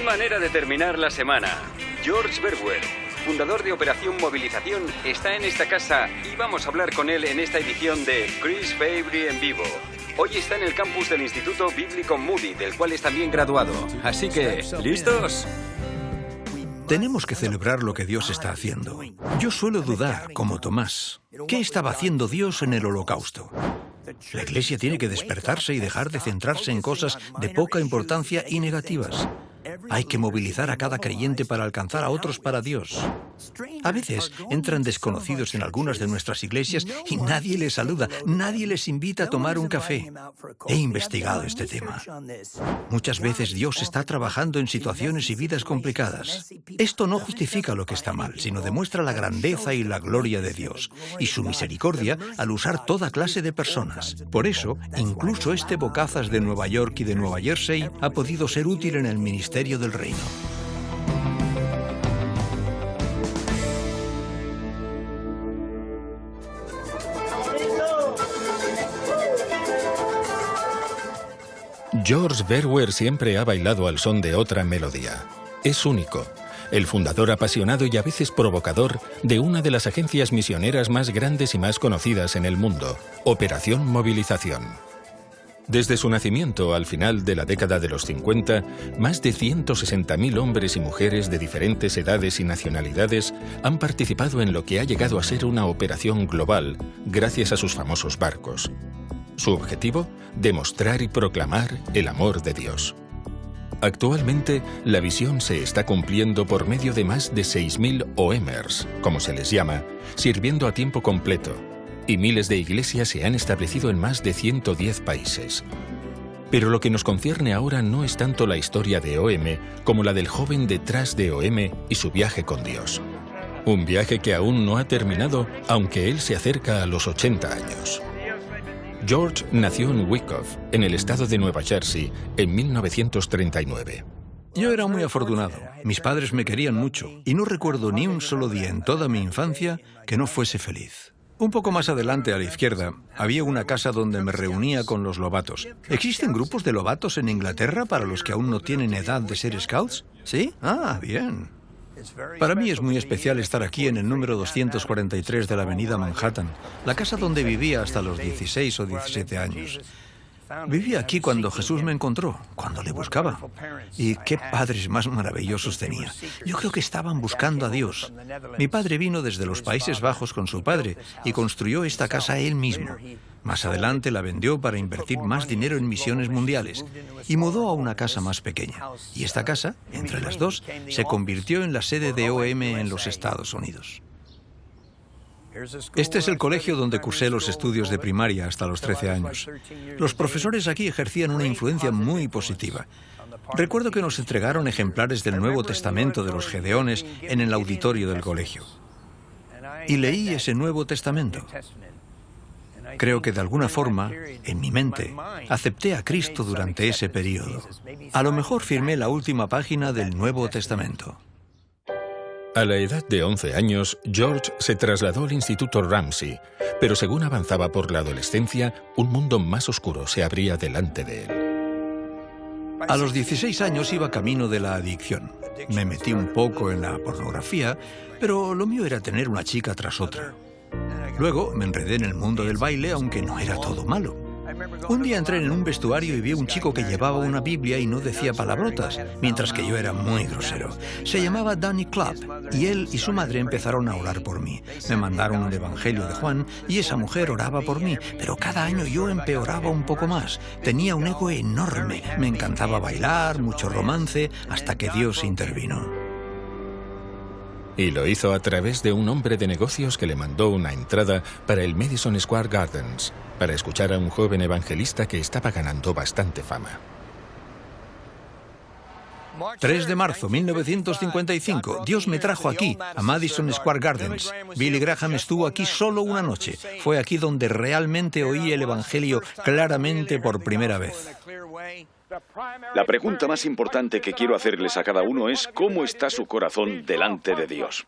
manera de terminar la semana! George Verwer, fundador de Operación Movilización, está en esta casa y vamos a hablar con él en esta edición de Chris Fabry en vivo. Hoy está en el campus del Instituto Bíblico Moody, del cual es también graduado. Así que, ¿listos? Tenemos que celebrar lo que Dios está haciendo. Yo suelo dudar, como Tomás, ¿qué estaba haciendo Dios en el Holocausto? La Iglesia tiene que despertarse y dejar de centrarse en cosas de poca importancia y negativas. Hay que movilizar a cada creyente para alcanzar a otros para Dios. A veces entran desconocidos en algunas de nuestras iglesias y nadie les saluda, nadie les invita a tomar un café. He investigado este tema. Muchas veces Dios está trabajando en situaciones y vidas complicadas. Esto no justifica lo que está mal, sino demuestra la grandeza y la gloria de Dios y su misericordia al usar toda clase de personas. Por eso, incluso este bocazas de Nueva York y de Nueva Jersey ha podido ser útil en el ministerio del reino. George Verwer siempre ha bailado al son de otra melodía. Es único, el fundador apasionado y a veces provocador de una de las agencias misioneras más grandes y más conocidas en el mundo, Operación Movilización. Desde su nacimiento, al final de la década de los 50, más de 160.000 hombres y mujeres de diferentes edades y nacionalidades han participado en lo que ha llegado a ser una operación global gracias a sus famosos barcos. Su objetivo, demostrar y proclamar el amor de Dios. Actualmente, la visión se está cumpliendo por medio de más de 6.000 OMers, como se les llama, sirviendo a tiempo completo, y miles de iglesias se han establecido en más de 110 países. Pero lo que nos concierne ahora no es tanto la historia de OM como la del joven detrás de OM y su viaje con Dios. Un viaje que aún no ha terminado, aunque él se acerca a los 80 años. George nació en Wyckoff, en el estado de Nueva Jersey, en 1939. Yo era muy afortunado. Mis padres me querían mucho y no recuerdo ni un solo día en toda mi infancia que no fuese feliz. Un poco más adelante, a la izquierda, había una casa donde me reunía con los lobatos. ¿Existen grupos de lobatos en Inglaterra para los que aún no tienen edad de ser scouts? ¿Sí? Ah, bien. Para mí es muy especial estar aquí en el número 243 de la avenida Manhattan, la casa donde vivía hasta los 16 o 17 años. Viví aquí cuando Jesús me encontró, cuando le buscaba. Y qué padres más maravillosos tenía. Yo creo que estaban buscando a Dios. Mi padre vino desde los Países Bajos con su padre y construyó esta casa él mismo. Más adelante la vendió para invertir más dinero en misiones mundiales y mudó a una casa más pequeña. Y esta casa, entre las dos, se convirtió en la sede de OM en los Estados Unidos. Este es el colegio donde cursé los estudios de primaria hasta los 13 años. Los profesores aquí ejercían una influencia muy positiva. Recuerdo que nos entregaron ejemplares del Nuevo Testamento de los Gedeones en el auditorio del colegio. Y leí ese Nuevo Testamento. Creo que de alguna forma, en mi mente, acepté a Cristo durante ese periodo. A lo mejor firmé la última página del Nuevo Testamento. A la edad de 11 años, George se trasladó al Instituto Ramsey, pero según avanzaba por la adolescencia, un mundo más oscuro se abría delante de él. A los 16 años iba camino de la adicción. Me metí un poco en la pornografía, pero lo mío era tener una chica tras otra. Luego me enredé en el mundo del baile, aunque no era todo malo. Un día entré en un vestuario y vi a un chico que llevaba una Biblia y no decía palabrotas, mientras que yo era muy grosero. Se llamaba Danny Clapp y él y su madre empezaron a orar por mí. Me mandaron un evangelio de Juan y esa mujer oraba por mí, pero cada año yo empeoraba un poco más. Tenía un ego enorme, me encantaba bailar, mucho romance, hasta que Dios intervino. Y lo hizo a través de un hombre de negocios que le mandó una entrada para el Madison Square Gardens, para escuchar a un joven evangelista que estaba ganando bastante fama. 3 de marzo, 1955. Dios me trajo aquí, a Madison Square Gardens. Billy Graham estuvo aquí solo una noche. Fue aquí donde realmente oí el evangelio claramente por primera vez. La pregunta más importante que quiero hacerles a cada uno es ¿cómo está su corazón delante de Dios?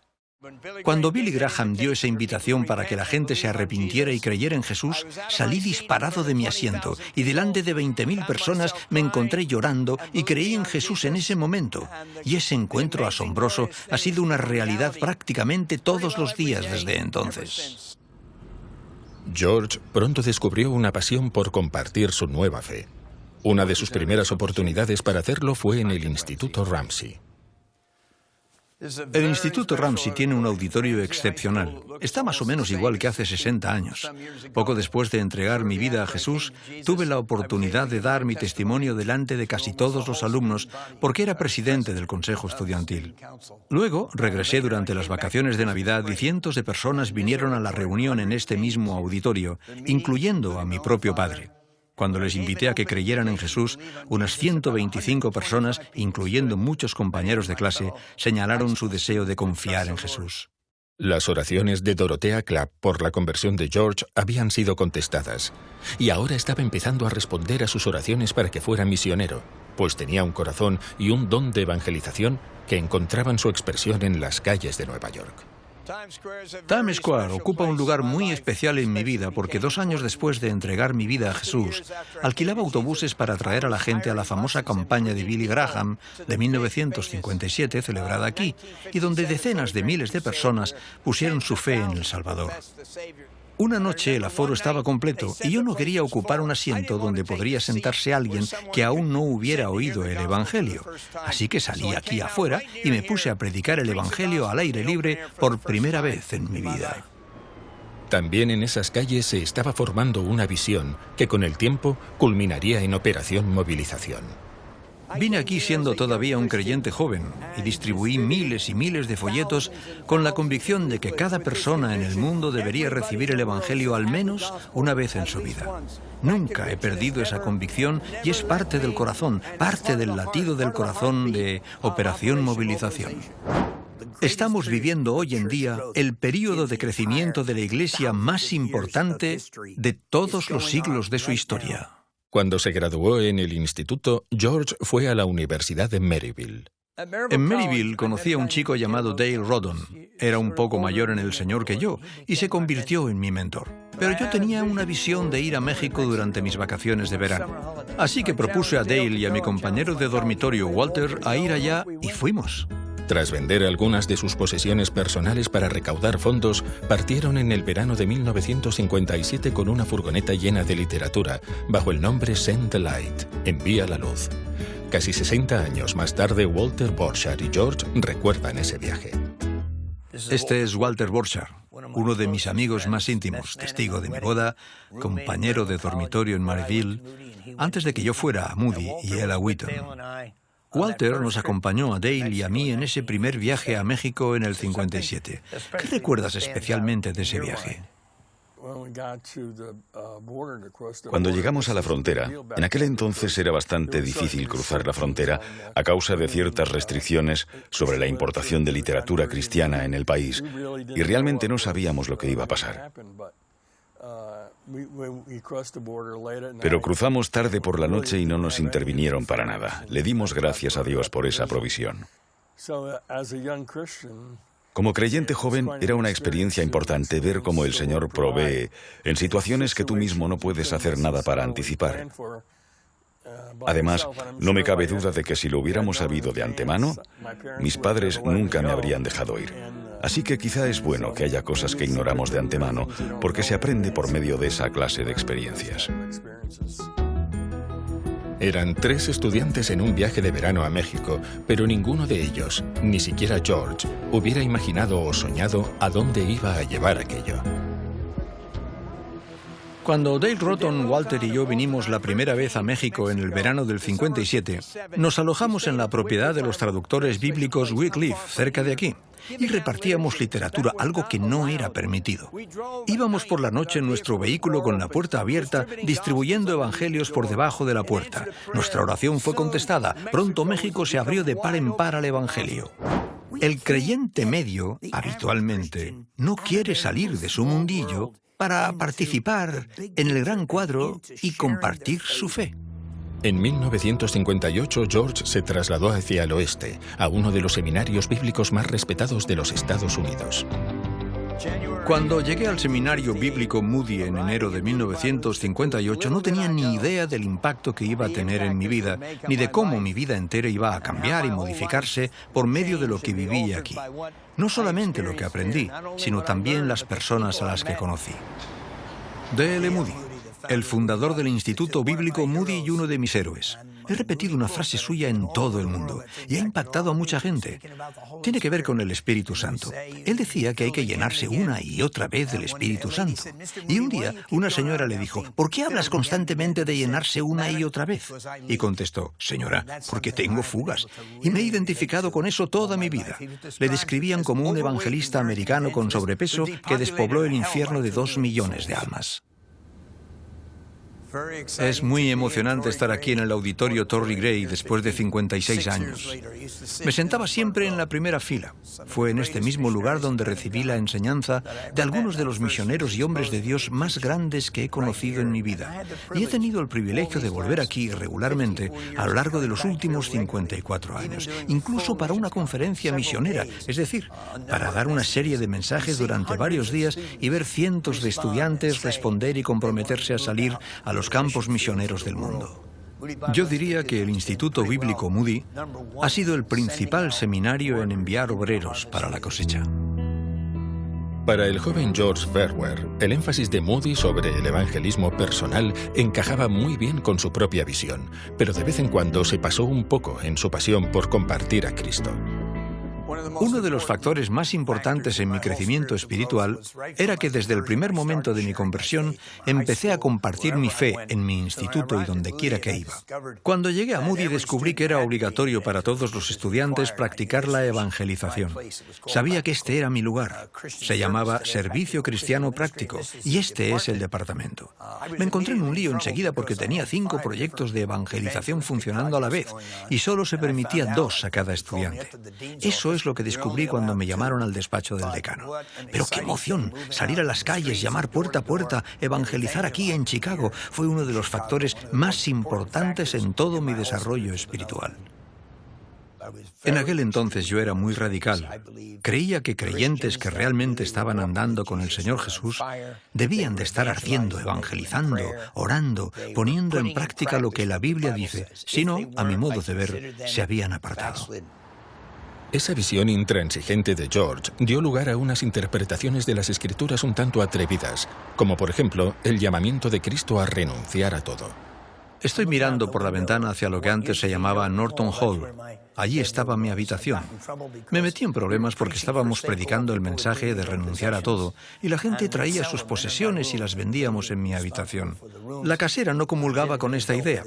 Cuando Billy Graham dio esa invitación para que la gente se arrepintiera y creyera en Jesús, salí disparado de mi asiento y delante de 20.000 personas me encontré llorando y creí en Jesús en ese momento. Y ese encuentro asombroso ha sido una realidad prácticamente todos los días desde entonces. George pronto descubrió una pasión por compartir su nueva fe. Una de sus primeras oportunidades para hacerlo fue en el Instituto Ramsey. El Instituto Ramsey tiene un auditorio excepcional. Está más o menos igual que hace 60 años. Poco después de entregar mi vida a Jesús, tuve la oportunidad de dar mi testimonio delante de casi todos los alumnos porque era presidente del Consejo Estudiantil. Luego, regresé durante las vacaciones de Navidad y cientos de personas vinieron a la reunión en este mismo auditorio, incluyendo a mi propio padre. Cuando les invité a que creyeran en Jesús, unas 125 personas, incluyendo muchos compañeros de clase, señalaron su deseo de confiar en Jesús. Las oraciones de Dorothea Clapp por la conversión de George habían sido contestadas, y ahora estaba empezando a responder a sus oraciones para que fuera misionero, pues tenía un corazón y un don de evangelización que encontraban su expresión en las calles de Nueva York. Times Square ocupa un lugar muy especial en mi vida porque 2 años después de entregar mi vida a Jesús, alquilaba autobuses para traer a la gente a la famosa campaña de Billy Graham de 1957 celebrada aquí, y donde decenas de miles de personas pusieron su fe en El Salvador. Una noche el aforo estaba completo y yo no quería ocupar un asiento donde podría sentarse alguien que aún no hubiera oído el Evangelio. Así que salí aquí afuera y me puse a predicar el Evangelio al aire libre por primera vez en mi vida. También en esas calles se estaba formando una visión que con el tiempo culminaría en Operación Movilización. Vine aquí siendo todavía un creyente joven y distribuí miles y miles de folletos con la convicción de que cada persona en el mundo debería recibir el Evangelio al menos una vez en su vida. Nunca he perdido esa convicción y es parte del corazón, parte del latido del corazón de Operación Movilización. Estamos viviendo hoy en día el período de crecimiento de la Iglesia más importante de todos los siglos de su historia. Cuando se graduó en el instituto, George fue a la Universidad de Maryville. En Maryville conocí a un chico llamado Dale Rodon. Era un poco mayor en el Señor que yo y se convirtió en mi mentor. Pero yo tenía una visión de ir a México durante mis vacaciones de verano. Así que propuse a Dale y a mi compañero de dormitorio, Walter, a ir allá y fuimos. Tras vender algunas de sus posesiones personales para recaudar fondos, partieron en el verano de 1957 con una furgoneta llena de literatura, bajo el nombre Send the Light, Envía la Luz. Casi 60 años más tarde, Walter Borchardt y George recuerdan ese viaje. Este es Walter Borchardt, uno de mis amigos más íntimos, testigo de mi boda, compañero de dormitorio en Maryville, antes de que yo fuera a Moody y él a Wheaton. Walter nos acompañó a Dale y a mí en ese primer viaje a México en el 57. ¿Qué recuerdas especialmente de ese viaje? Cuando llegamos a la frontera, en aquel entonces era bastante difícil cruzar la frontera a causa de ciertas restricciones sobre la importación de literatura cristiana en el país, y realmente no sabíamos lo que iba a pasar. Pero cruzamos tarde por la noche y no nos intervinieron para nada. Le dimos gracias a Dios por esa provisión. Como creyente joven, era una experiencia importante ver cómo el Señor provee en situaciones que tú mismo no puedes hacer nada para anticipar. Además, no me cabe duda de que si lo hubiéramos sabido de antemano, mis padres nunca me habrían dejado ir. Así que quizá es bueno que haya cosas que ignoramos de antemano, porque se aprende por medio de esa clase de experiencias. Eran 3 estudiantes en un viaje de verano a México, pero ninguno de ellos, ni siquiera George, hubiera imaginado o soñado a dónde iba a llevar aquello. Cuando Dale Rodon, Walter y yo vinimos la primera vez a México en el verano del 57, nos alojamos en la propiedad de los traductores bíblicos Wycliffe, cerca de aquí, y repartíamos literatura, algo que no era permitido. Íbamos por la noche en nuestro vehículo con la puerta abierta, distribuyendo evangelios por debajo de la puerta. Nuestra oración fue contestada. Pronto México se abrió de par en par al evangelio. El creyente medio, habitualmente, no quiere salir de su mundillo para participar en el gran cuadro y compartir su fe. En 1958, George se trasladó hacia el oeste, a uno de los seminarios bíblicos más respetados de los Estados Unidos. Cuando llegué al seminario bíblico Moody en enero de 1958, no tenía ni idea del impacto que iba a tener en mi vida, ni de cómo mi vida entera iba a cambiar y modificarse por medio de lo que vivía aquí. No solamente lo que aprendí, sino también las personas a las que conocí. D.L. Moody, el fundador del Instituto Bíblico Moody y uno de mis héroes. He repetido una frase suya en todo el mundo y ha impactado a mucha gente. Tiene que ver con el Espíritu Santo. Él decía que hay que llenarse una y otra vez del Espíritu Santo. Y un día una señora le dijo, ¿por qué hablas constantemente de llenarse una y otra vez? Y contestó, señora, porque tengo fugas. Y me he identificado con eso toda mi vida. Le describían como un evangelista americano con sobrepeso que despobló el infierno de 2 millones de almas. Es muy emocionante estar aquí en el auditorio Torrey Gray después de 56 años. Me sentaba siempre en la primera fila. Fue en este mismo lugar donde recibí la enseñanza de algunos de los misioneros y hombres de Dios más grandes que he conocido en mi vida. Y he tenido el privilegio de volver aquí regularmente a lo largo de los últimos 54 años, incluso para una conferencia misionera, es decir, para dar una serie de mensajes durante varios días y ver cientos de estudiantes responder y comprometerse a salir a los campos misioneros del mundo. Yo diría que el Instituto Bíblico Moody ha sido el principal seminario en enviar obreros para la cosecha. Para el joven George Verwer, el énfasis de Moody sobre el evangelismo personal encajaba muy bien con su propia visión, pero de vez en cuando se pasó un poco en su pasión por compartir a Cristo. Uno de los factores más importantes en mi crecimiento espiritual era que desde el primer momento de mi conversión empecé a compartir mi fe en mi instituto y donde quiera que iba. Cuando llegué a Moody descubrí que era obligatorio para todos los estudiantes practicar la evangelización. Sabía que este era mi lugar. Se llamaba Servicio Cristiano Práctico y este es el departamento. Me encontré en un lío enseguida porque tenía 5 proyectos de evangelización funcionando a la vez y solo se permitía 2 a cada estudiante. Eso es lo que descubrí cuando me llamaron al despacho del decano. Pero qué emoción, salir a las calles, llamar puerta a puerta, evangelizar aquí en Chicago, fue uno de los factores más importantes en todo mi desarrollo espiritual. En aquel entonces yo era muy radical. Creía que creyentes que realmente estaban andando con el Señor Jesús debían de estar ardiendo, evangelizando, orando, poniendo en práctica lo que la Biblia dice. Si no, a mi modo de ver, se habían apartado. Esa visión intransigente de George dio lugar a unas interpretaciones de las Escrituras un tanto atrevidas, como por ejemplo el llamamiento de Cristo a renunciar a todo. Estoy mirando por la ventana hacia lo que antes se llamaba Norton Hall. Allí estaba mi habitación. Me metí en problemas porque estábamos predicando el mensaje de renunciar a todo y la gente traía sus posesiones y las vendíamos en mi habitación. La casera no comulgaba con esta idea.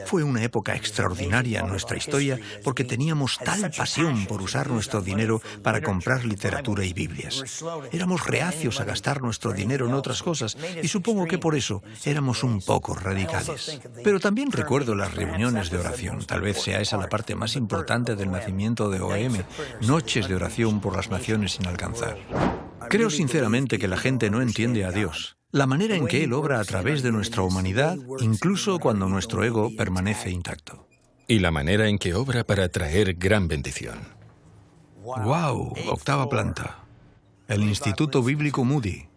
Fue una época extraordinaria en nuestra historia porque teníamos tal pasión por usar nuestro dinero para comprar literatura y Biblias. Éramos reacios a gastar nuestro dinero en otras cosas y supongo que por eso éramos un poco radicales. Pero también recuerdo las reuniones de oración. Tal vez sea esa la parte más importante del nacimiento de OM, noches de oración por las naciones sin alcanzar. Creo sinceramente que la gente no entiende a Dios, la manera en que Él obra a través de nuestra humanidad, incluso cuando nuestro ego permanece intacto. Y la manera en que obra para traer gran bendición. ¡Wow! 8ª planta. El Instituto Bíblico Moody.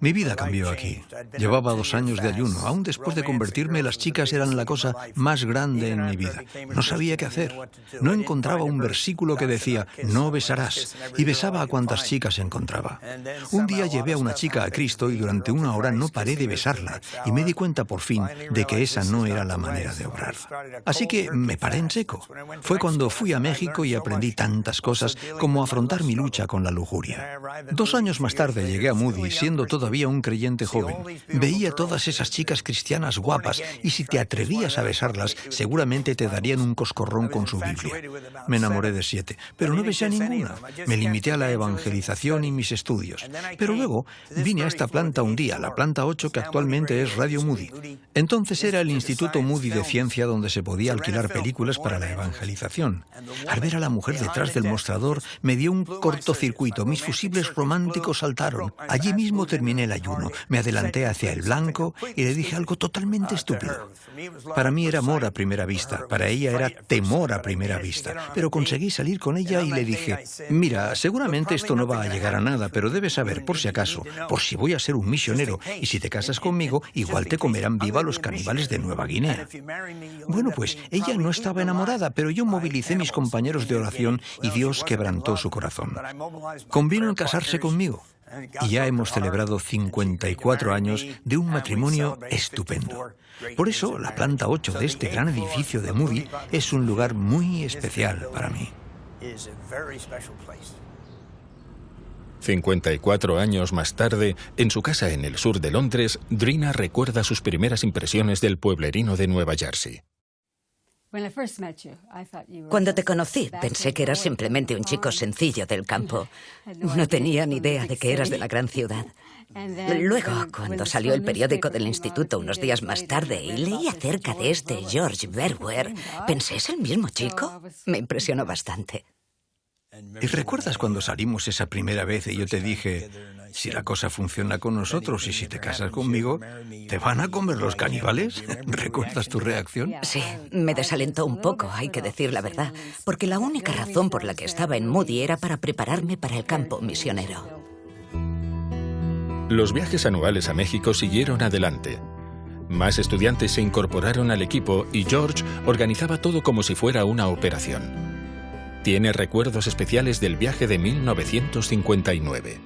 Mi vida cambió aquí. Llevaba 2 años de ayuno. Aún después de convertirme, las chicas eran la cosa más grande en mi vida. No sabía qué hacer. No encontraba un versículo que decía, no besarás, y besaba a cuantas chicas encontraba. Un día llevé a una chica a Cristo y durante 1 hora no paré de besarla, y me di cuenta por fin de que esa no era la manera de obrar. Así que me paré en seco. Fue cuando fui a México y aprendí tantas cosas como afrontar mi lucha con la lujuria. 2 años más tarde llegué a Moody siendo todavía un creyente joven. Veía todas esas chicas cristianas guapas y si te atrevías a besarlas, seguramente te darían un coscorrón con su Biblia. Me enamoré de 7, pero no besé a ninguna. Me limité a la evangelización y mis estudios. Pero luego vine a esta planta un día, la planta 8 que actualmente es Radio Moody. Entonces era el Instituto Moody de Ciencia donde se podía alquilar películas para la evangelización. Al ver a la mujer detrás del mostrador me dio un cortocircuito. Mis fusibles románticos saltaron. Allí mismo terminé en el ayuno, me adelanté hacia el blanco y le dije algo totalmente estúpido. Para mí era amor a primera vista, para ella era temor a primera vista, pero conseguí salir con ella y le dije, mira, seguramente esto no va a llegar a nada, pero debes saber, por si acaso, por si voy a ser un misionero, y si te casas conmigo, igual te comerán viva los caníbales de Nueva Guinea. Bueno, pues ella no estaba enamorada, pero yo movilicé mis compañeros de oración y Dios quebrantó su corazón. Convino en casarse conmigo. Y ya hemos celebrado 54 años de un matrimonio estupendo. Por eso, la planta 8 de este gran edificio de Moody es un lugar muy especial para mí. 54 años más tarde, en su casa en el sur de Londres, Drina recuerda sus primeras impresiones del pueblerino de Nueva Jersey. Cuando te conocí, pensé que eras simplemente un chico sencillo del campo. No tenía ni idea de que eras de la gran ciudad. Luego, cuando salió el periódico del instituto unos días más tarde y leí acerca de este George Verwer, pensé, ¿es el mismo chico? Me impresionó bastante. ¿Y recuerdas cuando salimos esa primera vez y yo te dije, si la cosa funciona con nosotros y si te casas conmigo, ¿te van a comer los caníbales? ¿Recuerdas tu reacción? Sí, me desalentó un poco, hay que decir la verdad, porque la única razón por la que estaba en Moody era para prepararme para el campo misionero. Los viajes anuales a México siguieron adelante. Más estudiantes se incorporaron al equipo y George organizaba todo como si fuera una operación. Tiene recuerdos especiales del viaje de 1959.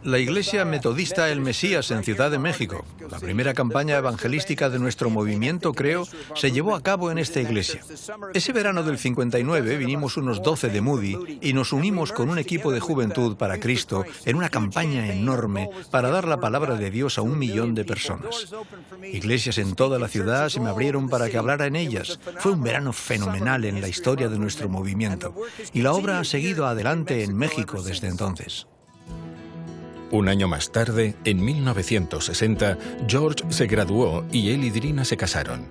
La Iglesia Metodista El Mesías en Ciudad de México, la primera campaña evangelística de nuestro movimiento, creo, se llevó a cabo en esta iglesia. Ese verano del 59 vinimos unos 12 de Moody y nos unimos con un equipo de Juventud para Cristo en una campaña enorme para dar la palabra de Dios a 1 millón de personas. Iglesias en toda la ciudad se me abrieron para que hablara en ellas. Fue un verano fenomenal en la historia de nuestro movimiento y la obra ha seguido adelante en México desde entonces. Un año más tarde, en 1960, George se graduó y él y Drina se casaron.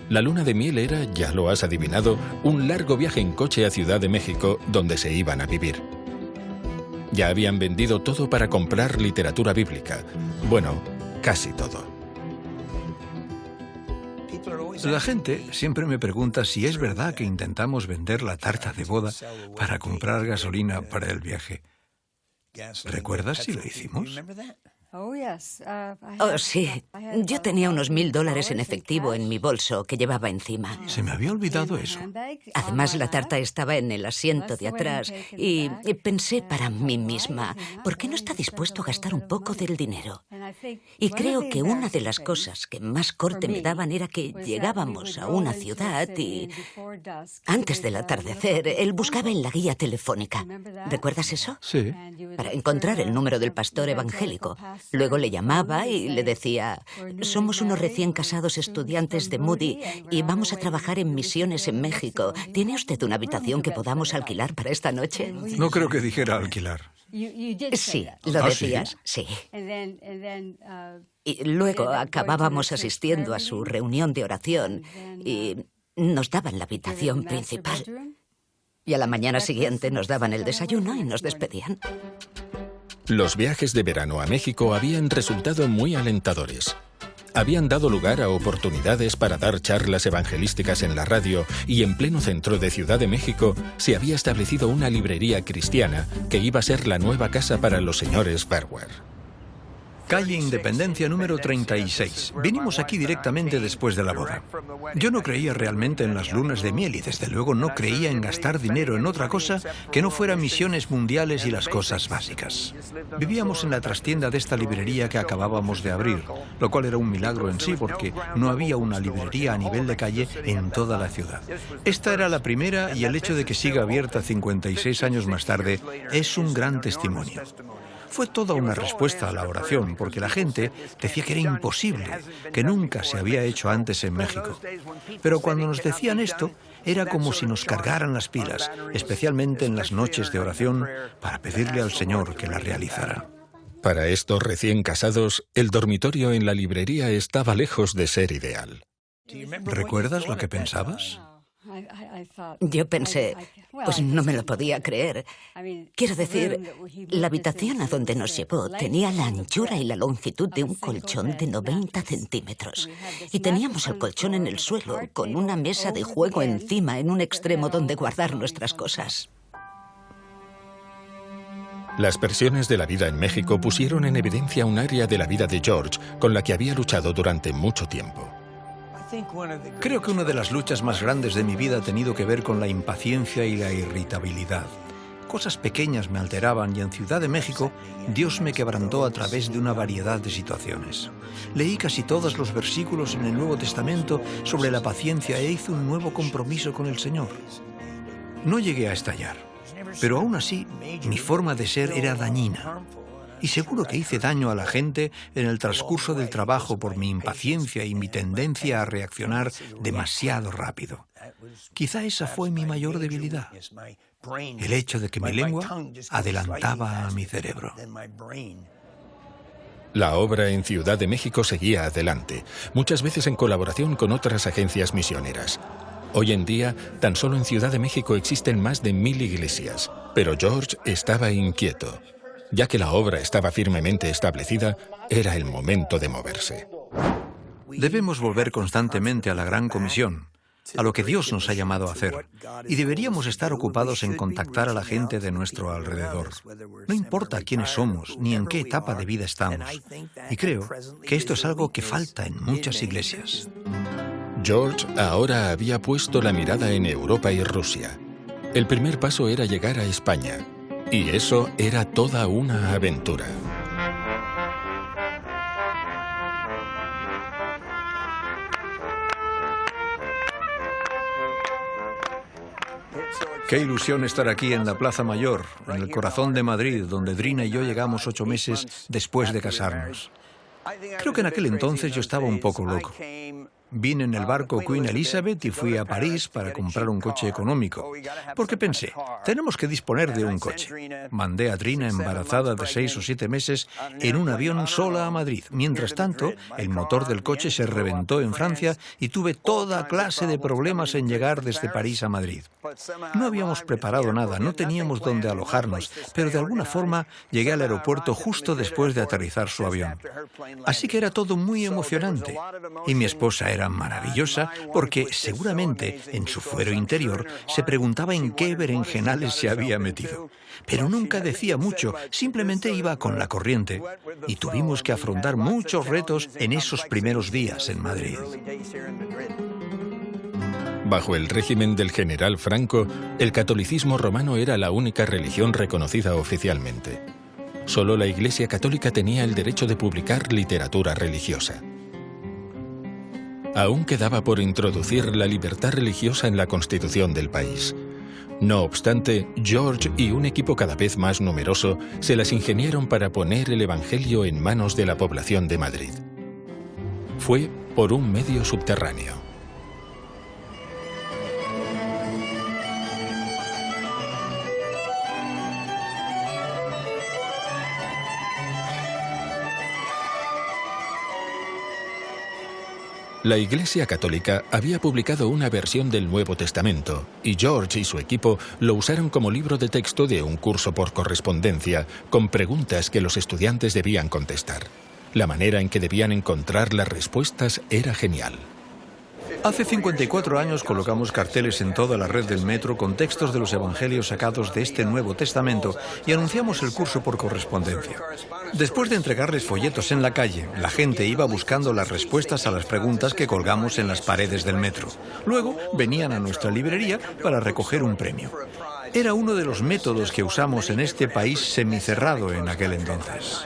La luna de miel era, ya lo has adivinado, un largo viaje en coche a Ciudad de México, donde se iban a vivir. Ya habían vendido todo para comprar literatura bíblica. Bueno, casi todo. La gente siempre me pregunta si es verdad que intentamos vender la tarta de boda para comprar gasolina para el viaje. ¿Recuerdas si lo hicimos? Oh, sí. Yo tenía unos $1000 en efectivo en mi bolso que llevaba encima. Se me había olvidado eso. Además, la tarta estaba en el asiento de atrás y pensé para mí misma, ¿por qué no está dispuesto a gastar un poco del dinero? Y creo que una de las cosas que más corte me daban era que llegábamos a una ciudad y antes del atardecer, él buscaba en la guía telefónica. ¿Recuerdas eso? Sí. Para encontrar el número del pastor evangélico. Luego le llamaba y le decía, somos unos recién casados estudiantes de Moody y vamos a trabajar en misiones en México. ¿Tiene usted una habitación que podamos alquilar para esta noche? No creo que dijera alquilar. Sí, lo decías, sí. Y luego acabábamos asistiendo a su reunión de oración y nos daban la habitación principal. Y a la mañana siguiente nos daban el desayuno y nos despedían. Los viajes de verano a México habían resultado muy alentadores. Habían dado lugar a oportunidades para dar charlas evangelísticas en la radio y en pleno centro de Ciudad de México se había establecido una librería cristiana que iba a ser la nueva casa para los señores Verwer. Calle Independencia número 36. Vinimos aquí directamente después de la boda. Yo no creía realmente en las lunas de miel y desde luego no creía en gastar dinero en otra cosa que no fuera misiones mundiales y las cosas básicas. Vivíamos en la trastienda de esta librería que acabábamos de abrir, lo cual era un milagro en sí porque no había una librería a nivel de calle en toda la ciudad. Esta era la primera y el hecho de que siga abierta 56 años más tarde es un gran testimonio. Fue toda una respuesta a la oración, porque la gente decía que era imposible, que nunca se había hecho antes en México. Pero cuando nos decían esto, era como si nos cargaran las pilas, especialmente en las noches de oración, para pedirle al Señor que la realizara. Para estos recién casados, el dormitorio en la librería estaba lejos de ser ideal. ¿Recuerdas lo que pensabas? Yo pensé, pues no me lo podía creer. Quiero decir, la habitación a donde nos llevó tenía la anchura y la longitud de un colchón de 90 centímetros. Y teníamos el colchón en el suelo, con una mesa de juego encima en un extremo donde guardar nuestras cosas. Las presiones de la vida en México pusieron en evidencia un área de la vida de George con la que había luchado durante mucho tiempo. Creo que una de las luchas más grandes de mi vida ha tenido que ver con la impaciencia y la irritabilidad. Cosas pequeñas me alteraban y en Ciudad de México Dios me quebrantó a través de una variedad de situaciones. Leí casi todos los versículos en el Nuevo Testamento sobre la paciencia e hice un nuevo compromiso con el Señor. No llegué a estallar, pero aún así mi forma de ser era dañina. Y seguro que hice daño a la gente en el transcurso del trabajo por mi impaciencia y mi tendencia a reaccionar demasiado rápido. Quizá esa fue mi mayor debilidad, el hecho de que mi lengua adelantaba a mi cerebro. La obra en Ciudad de México seguía adelante, muchas veces en colaboración con otras agencias misioneras. Hoy en día, tan solo en Ciudad de México existen más de 1000 iglesias, pero George estaba inquieto. Ya que la obra estaba firmemente establecida, era el momento de moverse. Debemos volver constantemente a la Gran Comisión, a lo que Dios nos ha llamado a hacer, y deberíamos estar ocupados en contactar a la gente de nuestro alrededor. No importa quiénes somos ni en qué etapa de vida estamos, y creo que esto es algo que falta en muchas iglesias. George ahora había puesto la mirada en Europa y Rusia. El primer paso era llegar a España. Y eso era toda una aventura. Qué ilusión estar aquí en la Plaza Mayor, en el corazón de Madrid, donde Drina y yo llegamos 8 meses después de casarnos. Creo que en aquel entonces yo estaba un poco loco. Vine en el barco Queen Elizabeth y fui a París para comprar un coche económico, porque pensé, tenemos que disponer de un coche. Mandé a Drina embarazada de 6 o 7 meses en un avión sola a Madrid. Mientras tanto, el motor del coche se reventó en Francia y tuve toda clase de problemas en llegar desde París a Madrid. No habíamos preparado nada, no teníamos dónde alojarnos, pero de alguna forma llegué al aeropuerto justo después de aterrizar su avión. Así que era todo muy emocionante. Y mi esposa era maravillosa porque seguramente en su fuero interior se preguntaba en qué berenjenales se había metido. Pero nunca decía mucho, simplemente iba con la corriente. Y tuvimos que afrontar muchos retos en esos primeros días en Madrid. Bajo el régimen del general Franco, el catolicismo romano era la única religión reconocida oficialmente. Solo la Iglesia Católica tenía el derecho de publicar literatura religiosa. Aún quedaba por introducir la libertad religiosa en la Constitución del país. No obstante, George y un equipo cada vez más numeroso se las ingeniaron para poner el Evangelio en manos de la población de Madrid. Fue por un medio subterráneo. La Iglesia Católica había publicado una versión del Nuevo Testamento y George y su equipo lo usaron como libro de texto de un curso por correspondencia con preguntas que los estudiantes debían contestar. La manera en que debían encontrar las respuestas era genial. Hace 54 años colocamos carteles en toda la red del metro con textos de los evangelios sacados de este Nuevo Testamento y anunciamos el curso por correspondencia. Después de entregarles folletos en la calle, la gente iba buscando las respuestas a las preguntas que colgamos en las paredes del metro. Luego venían a nuestra librería para recoger un premio. Era uno de los métodos que usamos en este país semicerrado en aquel entonces.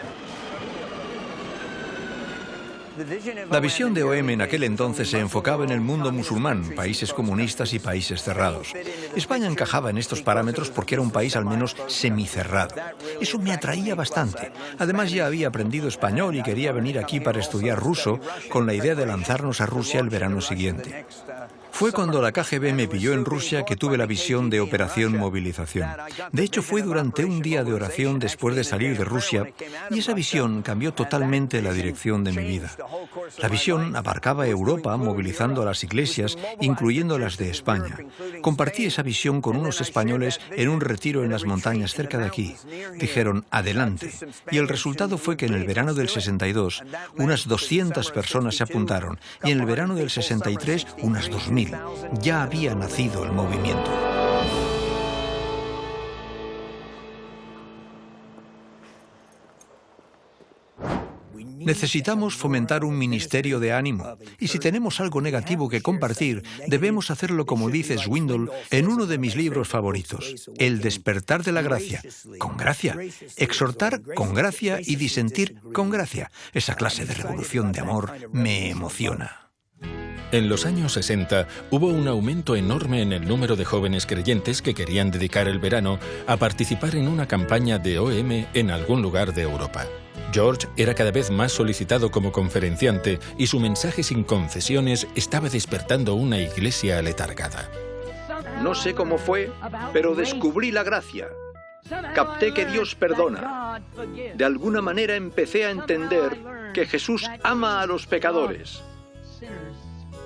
La visión de OM en aquel entonces se enfocaba en el mundo musulmán, países comunistas y países cerrados. España encajaba en estos parámetros porque era un país al menos semicerrado. Eso me atraía bastante. Además ya había aprendido español y quería venir aquí para estudiar ruso con la idea de lanzarnos a Rusia el verano siguiente. Fue cuando la KGB me pilló en Rusia que tuve la visión de Operación Movilización. De hecho, fue durante un día de oración después de salir de Rusia, y esa visión cambió totalmente la dirección de mi vida. La visión abarcaba Europa movilizando a las iglesias, incluyendo las de España. Compartí esa visión con unos españoles en un retiro en las montañas cerca de aquí. Dijeron, adelante. Y el resultado fue que en el verano del 62, unas 200 personas se apuntaron, y en el verano del 63, unas 2000. Ya había nacido el movimiento. Necesitamos fomentar un ministerio de ánimo, y si tenemos algo negativo que compartir, debemos hacerlo como dice Swindoll en uno de mis libros favoritos, El despertar de la gracia, con gracia, exhortar con gracia y disentir con gracia. Esa clase de revolución de amor me emociona. En los años 60 hubo un aumento enorme en el número de jóvenes creyentes que querían dedicar el verano a participar en una campaña de OM en algún lugar de Europa. George era cada vez más solicitado como conferenciante y su mensaje sin concesiones estaba despertando una iglesia aletargada. No sé cómo fue, pero descubrí la gracia. Capté que Dios perdona. De alguna manera empecé a entender que Jesús ama a los pecadores.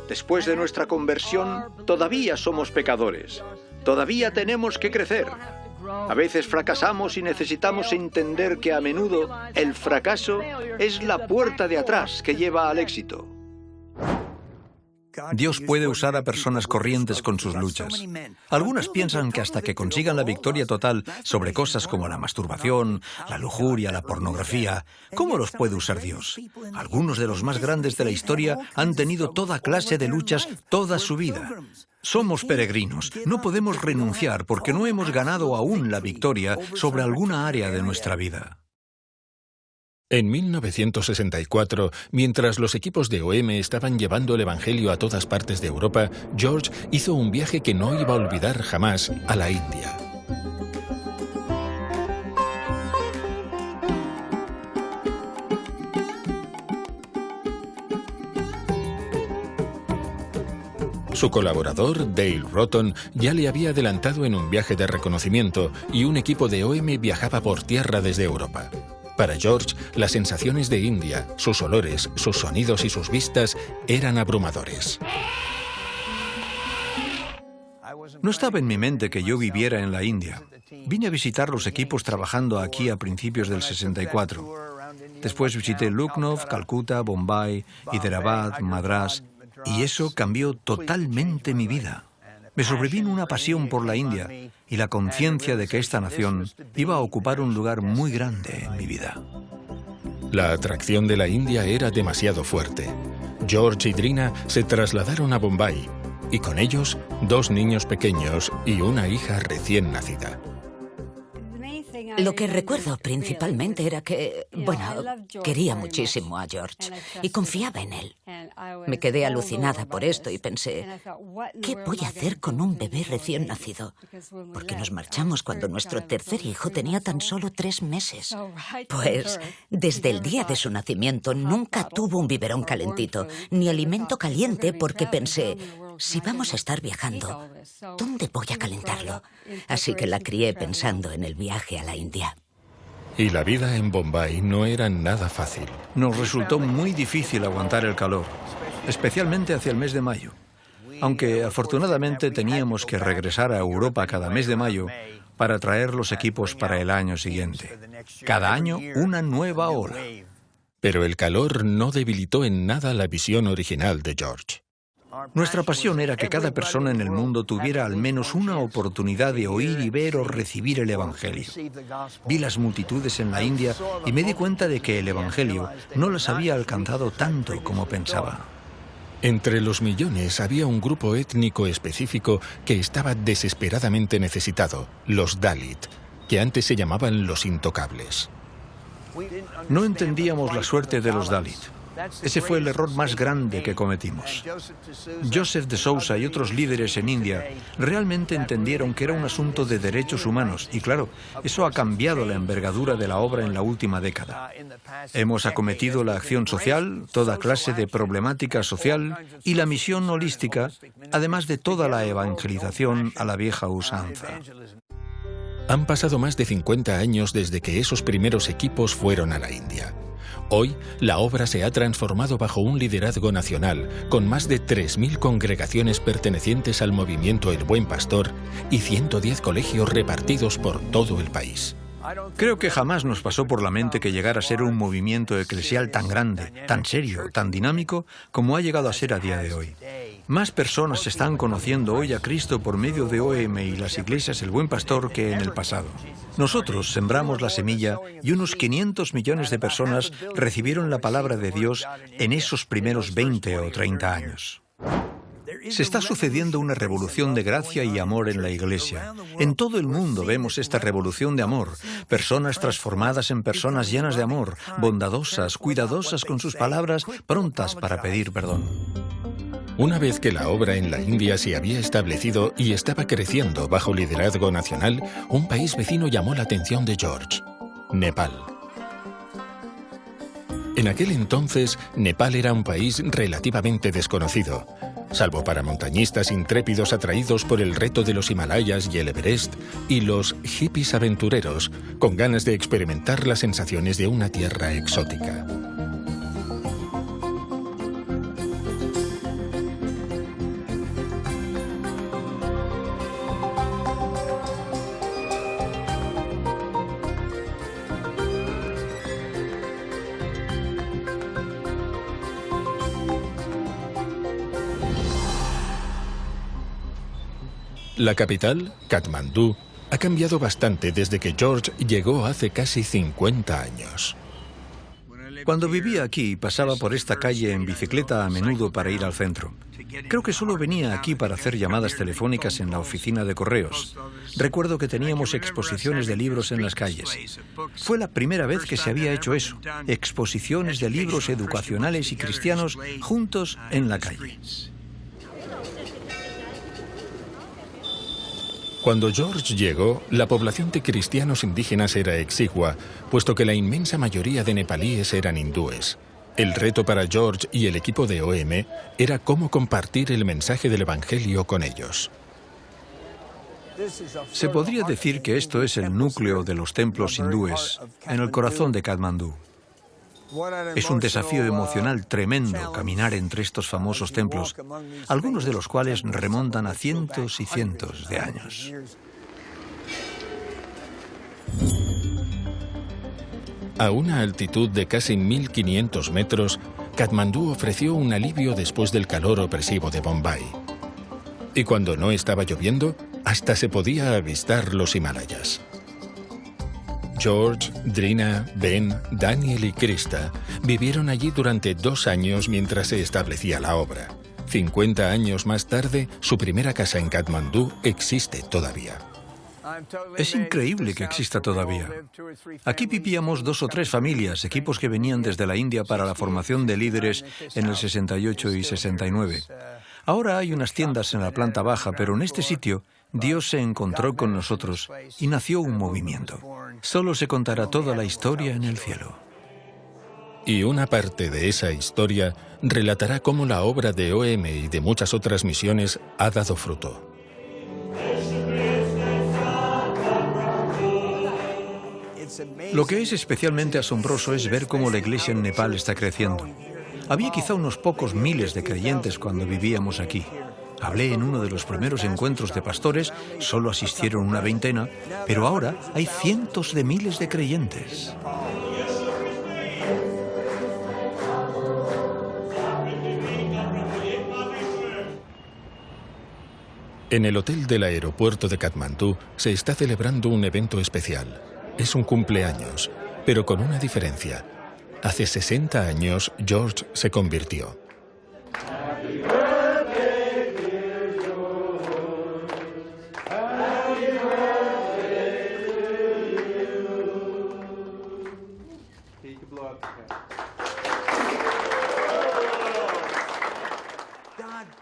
Después de nuestra conversión, todavía somos pecadores. Todavía tenemos que crecer. A veces fracasamos y necesitamos entender que a menudo el fracaso es la puerta de atrás que lleva al éxito. Dios puede usar a personas corrientes con sus luchas. Algunas piensan que hasta que consigan la victoria total sobre cosas como la masturbación, la lujuria, la pornografía, ¿cómo los puede usar Dios? Algunos de los más grandes de la historia han tenido toda clase de luchas toda su vida. Somos peregrinos, no podemos renunciar porque no hemos ganado aún la victoria sobre alguna área de nuestra vida. En 1964, mientras los equipos de OM estaban llevando el Evangelio a todas partes de Europa, George hizo un viaje que no iba a olvidar jamás a la India. Su colaborador, Dale Roton, ya le había adelantado en un viaje de reconocimiento y un equipo de OM viajaba por tierra desde Europa. Para George, las sensaciones de India, sus olores, sus sonidos y sus vistas eran abrumadores. No estaba en mi mente que yo viviera en la India. Vine a visitar los equipos trabajando aquí a principios del 64. Después visité Lucknow, Calcuta, Bombay, Hyderabad, Madrás, y eso cambió totalmente mi vida. Me sobrevino una pasión por la India y la conciencia de que esta nación iba a ocupar un lugar muy grande en mi vida. La atracción de la India era demasiado fuerte. George y Drina se trasladaron a Bombay y con ellos 2 niños pequeños y una hija recién nacida. Lo que recuerdo principalmente era que, quería muchísimo a George y confiaba en él. Me quedé alucinada por esto y pensé, ¿qué voy a hacer con un bebé recién nacido? Porque nos marchamos cuando nuestro tercer hijo tenía tan solo 3 meses. Pues, desde el día de su nacimiento nunca tuvo un biberón calentito, ni alimento caliente porque pensé, si vamos a estar viajando, ¿dónde voy a calentarlo? Así que la crié pensando en el viaje a la India. Y la vida en Bombay no era nada fácil. Nos resultó muy difícil aguantar el calor, especialmente hacia el mes de mayo. Aunque afortunadamente teníamos que regresar a Europa cada mes de mayo para traer los equipos para el año siguiente. Cada año una nueva ola. Pero el calor no debilitó en nada la visión original de George. Nuestra pasión era que cada persona en el mundo tuviera al menos una oportunidad de oír y ver o recibir el Evangelio. Vi las multitudes en la India y me di cuenta de que el Evangelio no las había alcanzado tanto como pensaba. Entre los millones había un grupo étnico específico que estaba desesperadamente necesitado, los Dalit, que antes se llamaban los intocables. No entendíamos la suerte de los Dalit. Ese fue el error más grande que cometimos. Joseph de Sousa y otros líderes en India realmente entendieron que era un asunto de derechos humanos y, claro, eso ha cambiado la envergadura de la obra en la última década. Hemos acometido la acción social, toda clase de problemática social y la misión holística, además de toda la evangelización a la vieja usanza. Han pasado más de 50 años desde que esos primeros equipos fueron a la India. Hoy, la obra se ha transformado bajo un liderazgo nacional, con más de 3.000 congregaciones pertenecientes al movimiento El Buen Pastor y 110 colegios repartidos por todo el país. Creo que jamás nos pasó por la mente que llegara a ser un movimiento eclesial tan grande, tan serio, tan dinámico, como ha llegado a ser a día de hoy. Más personas están conociendo hoy a Cristo por medio de OM y las iglesias El Buen Pastor que en el pasado. Nosotros sembramos la semilla y unos 500 millones de personas recibieron la palabra de Dios en esos primeros 20 o 30 años. Se está sucediendo una revolución de gracia y amor en la Iglesia. En todo el mundo vemos esta revolución de amor. Personas transformadas en personas llenas de amor, bondadosas, cuidadosas con sus palabras, prontas para pedir perdón. Una vez que la obra en la India se había establecido y estaba creciendo bajo liderazgo nacional, un país vecino llamó la atención de George: Nepal. En aquel entonces, Nepal era un país relativamente desconocido, salvo para montañistas intrépidos atraídos por el reto de los Himalayas y el Everest, y los hippies aventureros, con ganas de experimentar las sensaciones de una tierra exótica. La capital, Katmandú, ha cambiado bastante desde que George llegó hace casi 50 años. Cuando vivía aquí, pasaba por esta calle en bicicleta a menudo para ir al centro. Creo que solo venía aquí para hacer llamadas telefónicas en la oficina de correos. Recuerdo que teníamos exposiciones de libros en las calles. Fue la primera vez que se había hecho eso, exposiciones de libros educacionales y cristianos juntos en la calle. Cuando George llegó, la población de cristianos indígenas era exigua, puesto que la inmensa mayoría de nepalíes eran hindúes. El reto para George y el equipo de OM era cómo compartir el mensaje del Evangelio con ellos. Se podría decir que esto es el núcleo de los templos hindúes, en el corazón de Katmandú. Es un desafío emocional tremendo caminar entre estos famosos templos, algunos de los cuales remontan a cientos y cientos de años. A una altitud de casi 1.500 metros, Katmandú ofreció un alivio después del calor opresivo de Bombay. Y cuando no estaba lloviendo, hasta se podía avistar los Himalayas. George, Drina, Ben, Daniel y Krista vivieron allí durante 2 años mientras se establecía la obra. 50 años más tarde, su primera casa en Katmandú existe todavía. Es increíble que exista todavía. Aquí vivíamos 2 o 3 familias, equipos que venían desde la India para la formación de líderes en el 68 y 69. Ahora hay unas tiendas en la planta baja, pero en este sitio Dios se encontró con nosotros y nació un movimiento. Solo se contará toda la historia en el cielo. Y una parte de esa historia relatará cómo la obra de OM y de muchas otras misiones ha dado fruto. Lo que es especialmente asombroso es ver cómo la iglesia en Nepal está creciendo. Había quizá unos pocos miles de creyentes cuando vivíamos aquí. Hablé en uno de los primeros encuentros de pastores, solo asistieron una veintena, pero ahora hay cientos de miles de creyentes. En el hotel del aeropuerto de Katmandú se está celebrando un evento especial. Es un cumpleaños, pero con una diferencia. Hace 60 años, George se convirtió.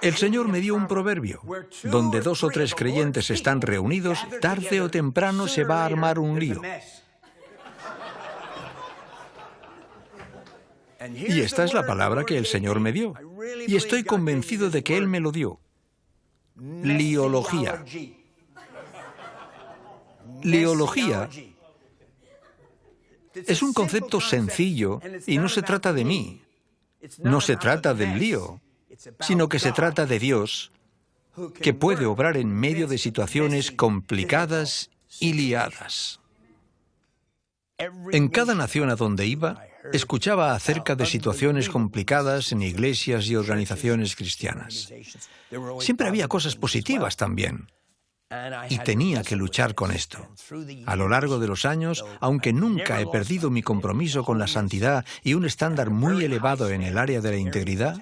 El Señor me dio un proverbio. Donde 2 o 3 creyentes están reunidos, tarde o temprano se va a armar un lío. Y esta es la palabra que el Señor me dio. Y estoy convencido de que Él me lo dio. Liología. Liología es un concepto sencillo y no se trata de mí. No se trata del lío, sino que se trata de Dios, que puede obrar en medio de situaciones complicadas y liadas. En cada nación a donde iba, escuchaba acerca de situaciones complicadas en iglesias y organizaciones cristianas. Siempre había cosas positivas también. Y tenía que luchar con esto. A lo largo de los años, aunque nunca he perdido mi compromiso con la santidad y un estándar muy elevado en el área de la integridad,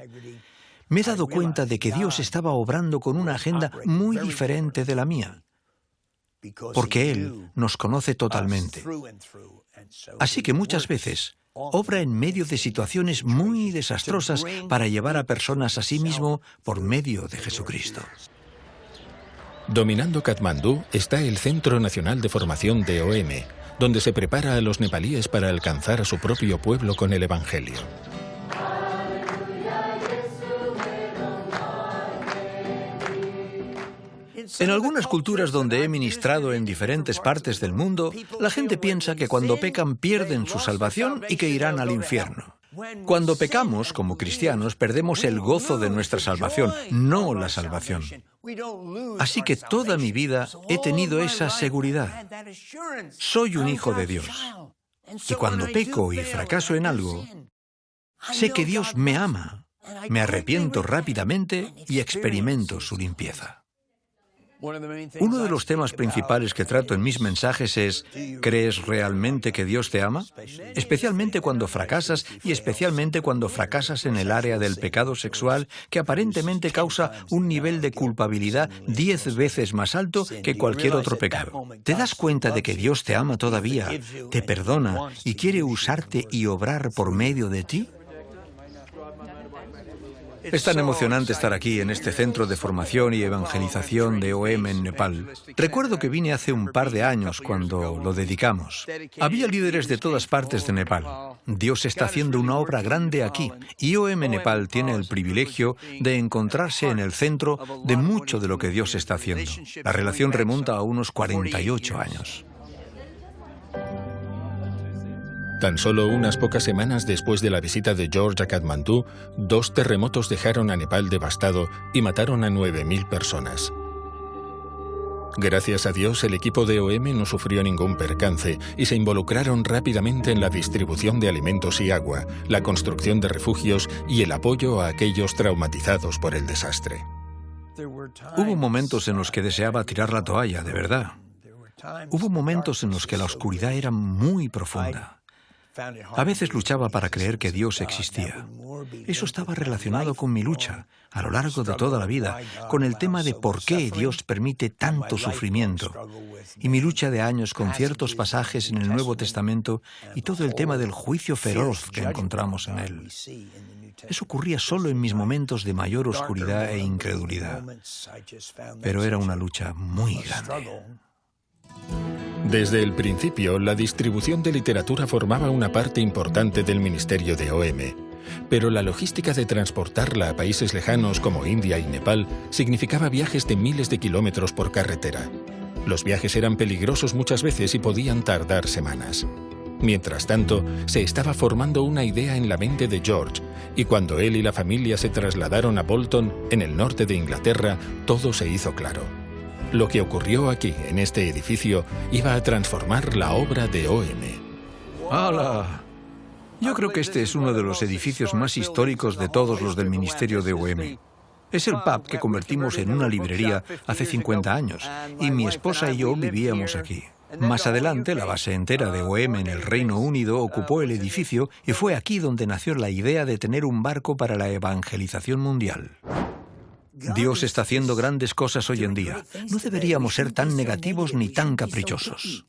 me he dado cuenta de que Dios estaba obrando con una agenda muy diferente de la mía, porque Él nos conoce totalmente. Así que muchas veces obra en medio de situaciones muy desastrosas para llevar a personas a sí mismo por medio de Jesucristo. Dominando Katmandú está el Centro Nacional de Formación de OM, donde se prepara a los nepalíes para alcanzar a su propio pueblo con el Evangelio. En algunas culturas donde he ministrado en diferentes partes del mundo, la gente piensa que cuando pecan pierden su salvación y que irán al infierno. Cuando pecamos, como cristianos, perdemos el gozo de nuestra salvación, no la salvación. Así que toda mi vida he tenido esa seguridad. Soy un hijo de Dios. Y cuando peco y fracaso en algo, sé que Dios me ama, me arrepiento rápidamente y experimento su limpieza. Uno de los temas principales que trato en mis mensajes es ¿crees realmente que Dios te ama? Especialmente cuando fracasas y especialmente cuando fracasas en el área del pecado sexual que aparentemente causa un nivel de culpabilidad 10 veces más alto que cualquier otro pecado. ¿Te das cuenta de que Dios te ama todavía, te perdona y quiere usarte y obrar por medio de ti? Es tan emocionante estar aquí en este centro de formación y evangelización de OM en Nepal. Recuerdo que vine hace un par de años cuando lo dedicamos. Había líderes de todas partes de Nepal. Dios está haciendo una obra grande aquí y OM Nepal tiene el privilegio de encontrarse en el centro de mucho de lo que Dios está haciendo. La relación remonta a unos 48 años. Tan solo unas pocas semanas después de la visita de George a Katmandú, 2 terremotos dejaron a Nepal devastado y mataron a 9.000 personas. Gracias a Dios, el equipo de OM no sufrió ningún percance y se involucraron rápidamente en la distribución de alimentos y agua, la construcción de refugios y el apoyo a aquellos traumatizados por el desastre. Hubo momentos en los que deseaba tirar la toalla, de verdad. Hubo momentos en los que la oscuridad era muy profunda. A veces luchaba para creer que Dios existía. Eso estaba relacionado con mi lucha, a lo largo de toda la vida, con el tema de por qué Dios permite tanto sufrimiento, y mi lucha de años con ciertos pasajes en el Nuevo Testamento y todo el tema del juicio feroz que encontramos en él. Eso ocurría solo en mis momentos de mayor oscuridad e incredulidad, pero era una lucha muy grande. Desde el principio, la distribución de literatura formaba una parte importante del ministerio de OM, pero la logística de transportarla a países lejanos como India y Nepal significaba viajes de miles de kilómetros por carretera. Los viajes eran peligrosos muchas veces y podían tardar semanas. Mientras tanto, se estaba formando una idea en la mente de George, y cuando él y la familia se trasladaron a Bolton, en el norte de Inglaterra, todo se hizo claro. Lo que ocurrió aquí, en este edificio, iba a transformar la obra de OM. ¡Hala! Yo creo que este es uno de los edificios más históricos de todos los del ministerio de OM. Es el pub que convertimos en una librería hace 50 años, y mi esposa y yo vivíamos aquí. Más adelante, la base entera de OM en el Reino Unido ocupó el edificio y fue aquí donde nació la idea de tener un barco para la evangelización mundial. Dios está haciendo grandes cosas hoy en día. No deberíamos ser tan negativos ni tan caprichosos.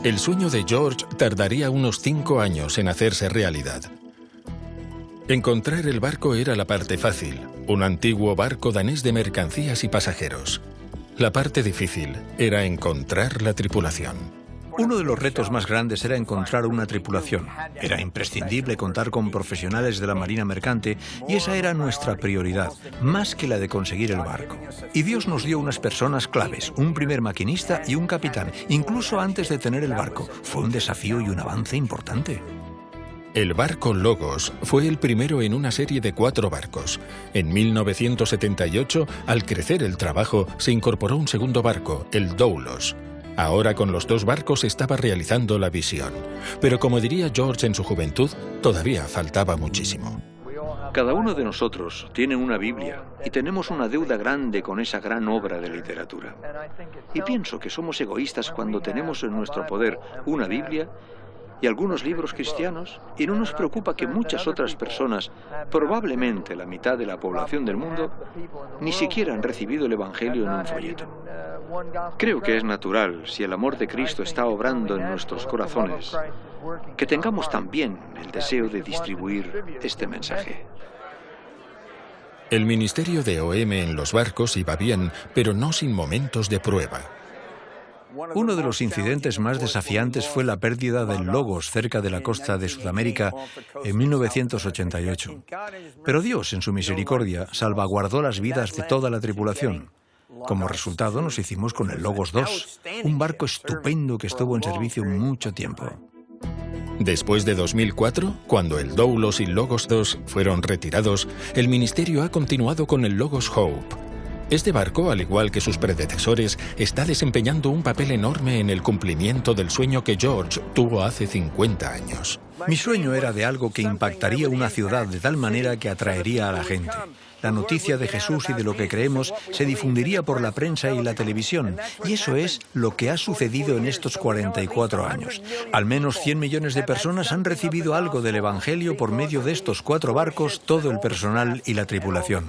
El sueño de George tardaría unos 5 años en hacerse realidad. Encontrar el barco era la parte fácil. un antiguo barco danés de mercancías y pasajeros. La parte difícil era encontrar la tripulación. Uno de los retos más grandes era encontrar una tripulación. Era imprescindible contar con profesionales de la Marina Mercante y esa era nuestra prioridad, más que la de conseguir el barco. Y Dios nos dio unas personas claves, un primer maquinista y un capitán, incluso antes de tener el barco. Fue un desafío y un avance importante. El barco Logos fue el primero en una serie de 4 barcos. En 1978, al crecer el trabajo, se incorporó un segundo barco, el Doulos. Ahora con los 2 barcos se estaba realizando la visión. Pero como diría George en su juventud, todavía faltaba muchísimo. Cada uno de nosotros tiene una Biblia y tenemos una deuda grande con esa gran obra de literatura. Y pienso que somos egoístas cuando tenemos en nuestro poder una Biblia y algunos libros cristianos y no nos preocupa que muchas otras personas, probablemente la mitad de la población del mundo, ni siquiera han recibido el Evangelio en un folleto. Creo que es natural, si el amor de Cristo está obrando en nuestros corazones, que tengamos también el deseo de distribuir este mensaje. El ministerio de OM en los barcos iba bien, pero no sin momentos de prueba. Uno de los incidentes más desafiantes fue la pérdida del Logos cerca de la costa de Sudamérica en 1988. Pero Dios, en su misericordia, salvaguardó las vidas de toda la tripulación. Como resultado, nos hicimos con el Logos II, un barco estupendo que estuvo en servicio mucho tiempo. Después de 2004, cuando el Doulos y Logos II fueron retirados, el ministerio ha continuado con el Logos Hope. Este barco, al igual que sus predecesores, está desempeñando un papel enorme en el cumplimiento del sueño que George tuvo hace 50 años. Mi sueño era de algo que impactaría una ciudad de tal manera que atraería a la gente. La noticia de Jesús y de lo que creemos se difundiría por la prensa y la televisión, y eso es lo que ha sucedido en estos 44 años. Al menos 100 millones de personas han recibido algo del Evangelio por medio de estos 4 barcos, todo el personal y la tripulación.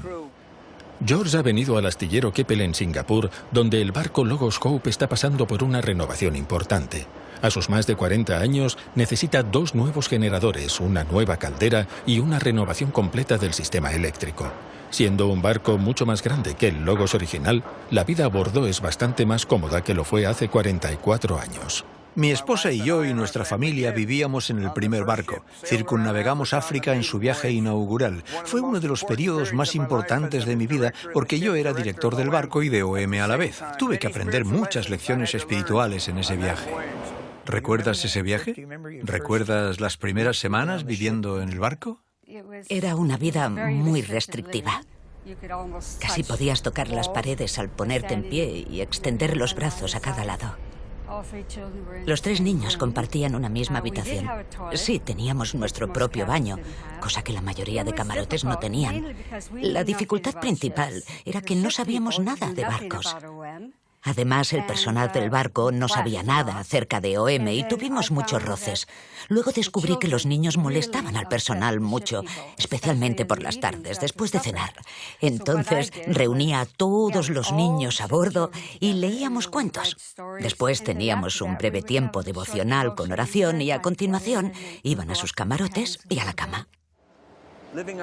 George ha venido al astillero Keppel en Singapur, donde el barco Logos Hope está pasando por una renovación importante. A sus más de 40 años, necesita 2 nuevos generadores, una nueva caldera y una renovación completa del sistema eléctrico. Siendo un barco mucho más grande que el Logos original, la vida a bordo es bastante más cómoda que lo fue hace 44 años. Mi esposa y yo y nuestra familia vivíamos en el primer barco. Circunnavegamos África en su viaje inaugural. Fue uno de los periodos más importantes de mi vida porque yo era director del barco y de OM a la vez. Tuve que aprender muchas lecciones espirituales en ese viaje. ¿Recuerdas ese viaje? ¿Recuerdas las primeras semanas viviendo en el barco? Era una vida muy restrictiva. Casi podías tocar las paredes al ponerte en pie y extender los brazos a cada lado. Los 3 niños compartían una misma habitación. Sí, teníamos nuestro propio baño, cosa que la mayoría de camarotes no tenían. La dificultad principal era que no sabíamos nada de barcos. Además, el personal del barco no sabía nada acerca de OM y tuvimos muchos roces. Luego descubrí que los niños molestaban al personal mucho, especialmente por las tardes, después de cenar. Entonces, reunía a todos los niños a bordo y leíamos cuentos. Después teníamos un breve tiempo devocional con oración y a continuación iban a sus camarotes y a la cama.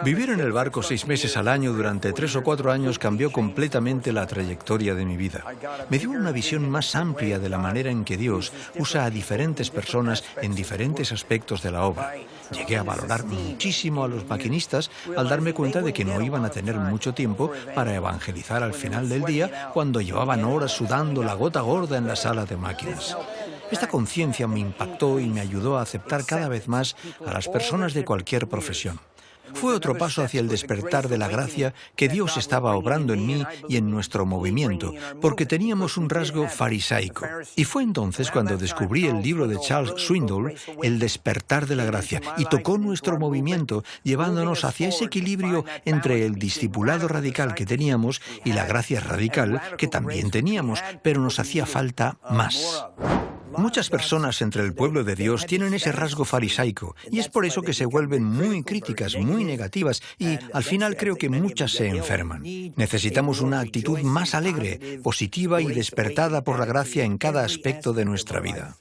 Vivir en el barco 6 meses al año durante 3 o 4 años cambió completamente la trayectoria de mi vida. Me dio una visión más amplia de la manera en que Dios usa a diferentes personas en diferentes aspectos de la obra. Llegué a valorar muchísimo a los maquinistas al darme cuenta de que no iban a tener mucho tiempo para evangelizar al final del día cuando llevaban horas sudando la gota gorda en la sala de máquinas. Esta conciencia me impactó y me ayudó a aceptar cada vez más a las personas de cualquier profesión. Fue otro paso hacia el despertar de la gracia que Dios estaba obrando en mí y en nuestro movimiento, porque teníamos un rasgo farisaico. Y fue entonces cuando descubrí el libro de Charles Swindoll, El despertar de la gracia, y tocó nuestro movimiento, llevándonos hacia ese equilibrio entre el discipulado radical que teníamos y la gracia radical que también teníamos, pero nos hacía falta más. Muchas personas entre el pueblo de Dios tienen ese rasgo farisaico y es por eso que se vuelven muy críticas, muy negativas y al final creo que muchas se enferman. Necesitamos una actitud más alegre, positiva y despertada por la gracia en cada aspecto de nuestra vida.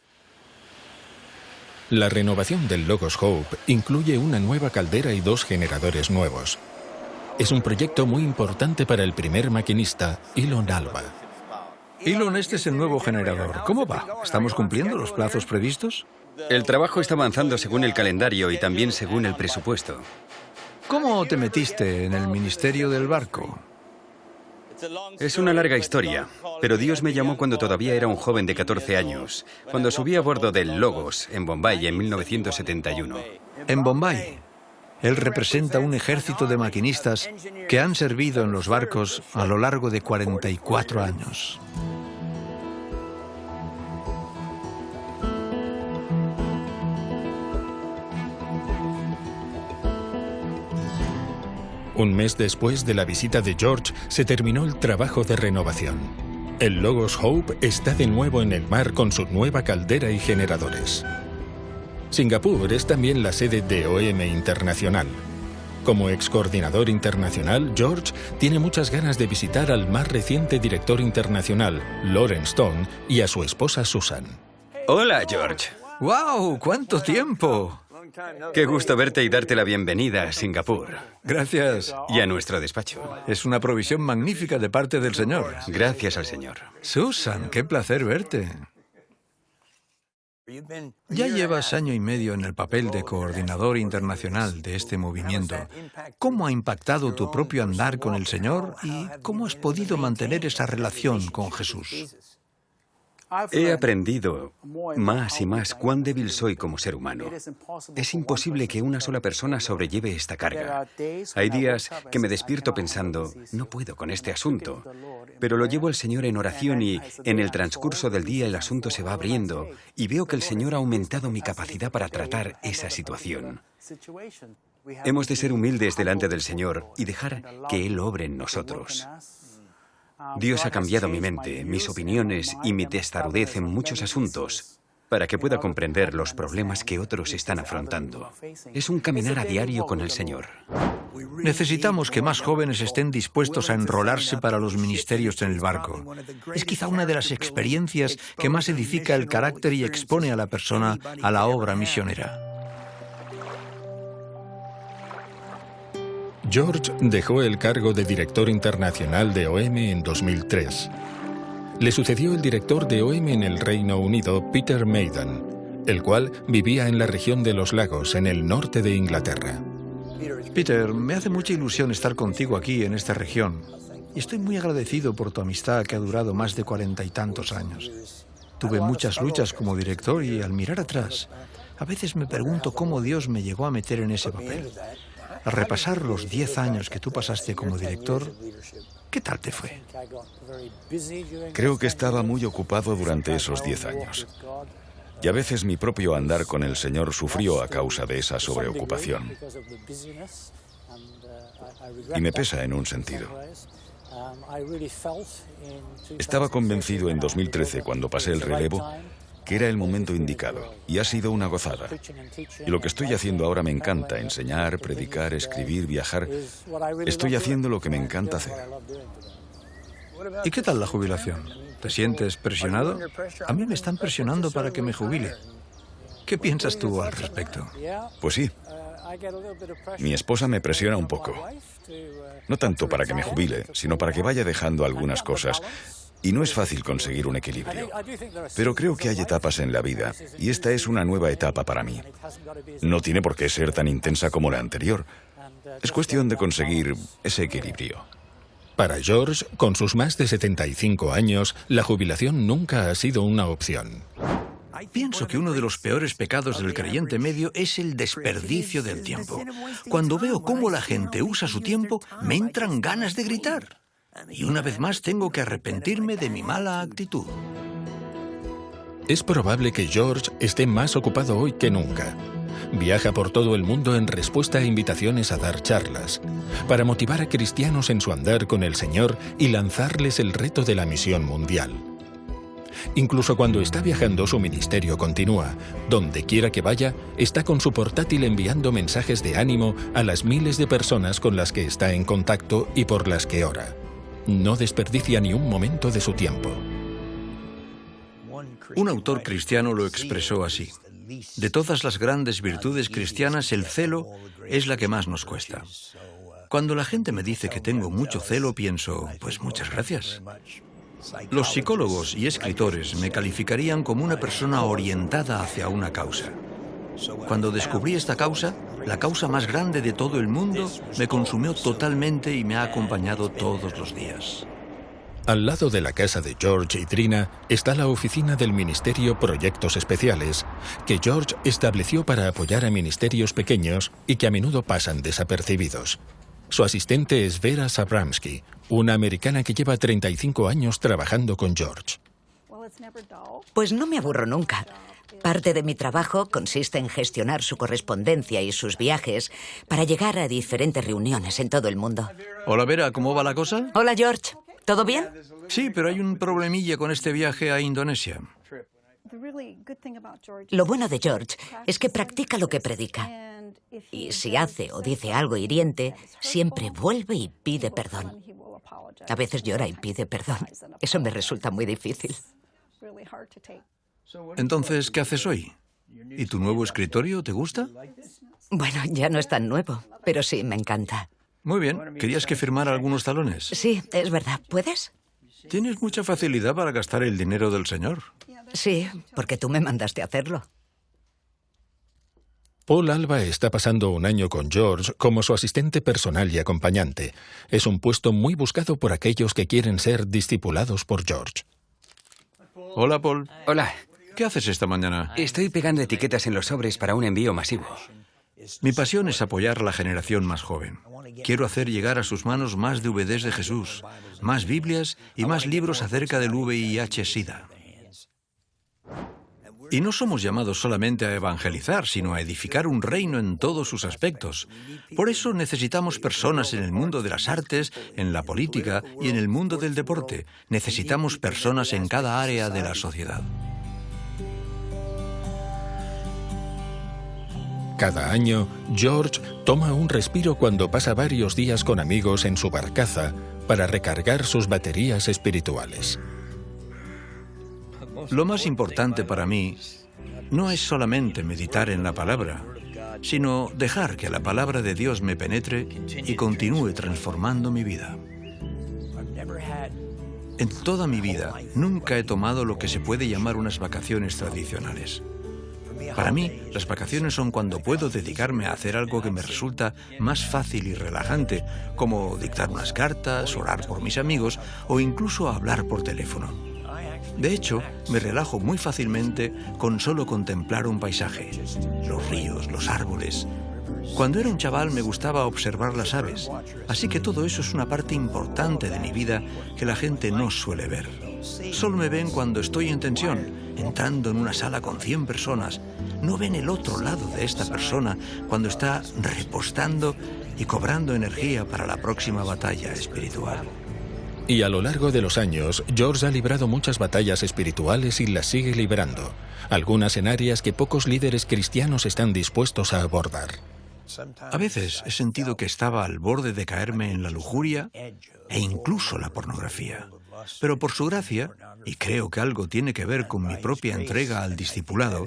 La renovación del Logos Hope incluye una nueva caldera y 2 generadores nuevos. Es un proyecto muy importante para el primer maquinista, Elon Alba. Elon, este es el nuevo generador. ¿Cómo va? ¿Estamos cumpliendo los plazos previstos? El trabajo está avanzando según el calendario y también según el presupuesto. ¿Cómo te metiste en el ministerio del barco? Es una larga historia, pero Dios me llamó cuando todavía era un joven de 14 años, cuando subí a bordo del Logos, en Bombay, en 1971. En Bombay. Él representa un ejército de maquinistas que han servido en los barcos a lo largo de 44 años. Un mes después de la visita de George, se terminó el trabajo de renovación. El Logos Hope está de nuevo en el mar con su nueva caldera y generadores. Singapur es también la sede de OM Internacional. Como ex coordinador internacional, George tiene muchas ganas de visitar al más reciente director internacional, Lawrence Stone, y a su esposa Susan. Hola, George. ¡Guau! ¡Cuánto tiempo! Qué gusto verte y darte la bienvenida a Singapur. Gracias. Y a nuestro despacho. Es una provisión magnífica de parte del Señor. Gracias al Señor. Susan, qué placer verte. Ya llevas año y medio en el papel de coordinador internacional de este movimiento. ¿Cómo ha impactado tu propio andar con el Señor y cómo has podido mantener esa relación con Jesús? He aprendido más y más cuán débil soy como ser humano. Es imposible que una sola persona sobrelleve esta carga. Hay días que me despierto pensando, no puedo con este asunto, pero lo llevo al Señor en oración y en el transcurso del día el asunto se va abriendo y veo que el Señor ha aumentado mi capacidad para tratar esa situación. Hemos de ser humildes delante del Señor y dejar que Él obre en nosotros. Dios ha cambiado mi mente, mis opiniones y mi testarudez en muchos asuntos para que pueda comprender los problemas que otros están afrontando. Es un caminar a diario con el Señor. Necesitamos que más jóvenes estén dispuestos a enrolarse para los ministerios en el barco. Es quizá una de las experiencias que más edifica el carácter y expone a la persona a la obra misionera. George dejó el cargo de director internacional de OM en 2003. Le sucedió el director de OM en el Reino Unido, Peter Maiden, el cual vivía en la región de los lagos, en el norte de Inglaterra. Peter, me hace mucha ilusión estar contigo aquí en esta región. Y estoy muy agradecido por tu amistad que ha durado más de 40 y tantos años. Tuve muchas luchas como director y al mirar atrás, a veces me pregunto cómo Dios me llegó a meter en ese papel. Al repasar los 10 años que tú pasaste como director, ¿qué tal te fue? Creo que estaba muy ocupado durante esos 10 años. Y a veces mi propio andar con el Señor sufrió a causa de esa sobreocupación. Y me pesa en un sentido. Estaba convencido en 2013, cuando pasé el relevo, que era el momento indicado, y ha sido una gozada. Y lo que estoy haciendo ahora me encanta: enseñar, predicar, escribir, viajar. Estoy haciendo lo que me encanta hacer. ¿Y qué tal la jubilación? ¿Te sientes presionado? A mí me están presionando para que me jubile. ¿Qué piensas tú al respecto? Pues sí. Mi esposa me presiona un poco. No tanto para que me jubile, sino para que vaya dejando algunas cosas. Y no es fácil conseguir un equilibrio. Pero creo que hay etapas en la vida, y esta es una nueva etapa para mí. No tiene por qué ser tan intensa como la anterior. Es cuestión de conseguir ese equilibrio. Para George, con sus más de 75 años, la jubilación nunca ha sido una opción. Pienso que uno de los peores pecados del creyente medio es el desperdicio del tiempo. Cuando veo cómo la gente usa su tiempo, me entran ganas de gritar. Y una vez más tengo que arrepentirme de mi mala actitud. Es probable que George esté más ocupado hoy que nunca. Viaja por todo el mundo en respuesta a invitaciones a dar charlas, para motivar a cristianos en su andar con el Señor y lanzarles el reto de la misión mundial. Incluso cuando está viajando, su ministerio continúa. Donde quiera que vaya, está con su portátil enviando mensajes de ánimo a las miles de personas con las que está en contacto y por las que ora. No desperdicia ni un momento de su tiempo. Un autor cristiano lo expresó así: de todas las grandes virtudes cristianas, el celo es la que más nos cuesta. Cuando la gente me dice que tengo mucho celo, pienso, pues muchas gracias. Los psicólogos y escritores me calificarían como una persona orientada hacia una causa. Cuando descubrí esta causa, la causa más grande de todo el mundo, me consumió totalmente y me ha acompañado todos los días. Al lado de la casa de George y Trina está la oficina del Ministerio Proyectos Especiales, que George estableció para apoyar a ministerios pequeños y que a menudo pasan desapercibidos. Su asistente es Vera Sabramsky, una americana que lleva 35 años trabajando con George. Pues no me aburro nunca. Parte de mi trabajo consiste en gestionar su correspondencia y sus viajes para llegar a diferentes reuniones en todo el mundo. Hola Vera, ¿cómo va la cosa? Hola George, ¿todo bien? Sí, pero hay un problemilla con este viaje a Indonesia. Lo bueno de George es que practica lo que predica. Y si hace o dice algo hiriente, siempre vuelve y pide perdón. A veces llora y pide perdón. Eso me resulta muy difícil. Entonces, ¿qué haces hoy? ¿Y tu nuevo escritorio te gusta? Bueno, ya no es tan nuevo, pero sí, me encanta. Muy bien. ¿Querías que firmara algunos talones? Sí, es verdad. ¿Puedes? Tienes mucha facilidad para gastar el dinero del Señor. Sí, porque tú me mandaste a hacerlo. Paul Alba está pasando un año con George como su asistente personal y acompañante. Es un puesto muy buscado por aquellos que quieren ser discipulados por George. Hola, Paul. Hola. ¿Qué haces esta mañana? Estoy pegando etiquetas en los sobres para un envío masivo. Mi pasión es apoyar a la generación más joven. Quiero hacer llegar a sus manos más DVDs de Jesús, más Biblias y más libros acerca del VIH-Sida. Y no somos llamados solamente a evangelizar, sino a edificar un reino en todos sus aspectos. Por eso necesitamos personas en el mundo de las artes, en la política y en el mundo del deporte. Necesitamos personas en cada área de la sociedad. Cada año, George toma un respiro cuando pasa varios días con amigos en su barcaza para recargar sus baterías espirituales. Lo más importante para mí no es solamente meditar en la palabra, sino dejar que la palabra de Dios me penetre y continúe transformando mi vida. En toda mi vida nunca he tomado lo que se puede llamar unas vacaciones tradicionales. Para mí, las vacaciones son cuando puedo dedicarme a hacer algo que me resulta más fácil y relajante, como dictar unas cartas, orar por mis amigos o incluso hablar por teléfono. De hecho, me relajo muy fácilmente con solo contemplar un paisaje, los ríos, los árboles. Cuando era un chaval me gustaba observar las aves, así que todo eso es una parte importante de mi vida que la gente no suele ver. Solo me ven cuando estoy en tensión, entrando en una sala con 100 personas. No ven el otro lado de esta persona cuando está repostando y cobrando energía para la próxima batalla espiritual. Y a lo largo de los años, George ha librado muchas batallas espirituales y las sigue librando, algunas en áreas que pocos líderes cristianos están dispuestos a abordar. A veces he sentido que estaba al borde de caerme en la lujuria e incluso la pornografía. Pero por su gracia, y creo que algo tiene que ver con mi propia entrega al discipulado,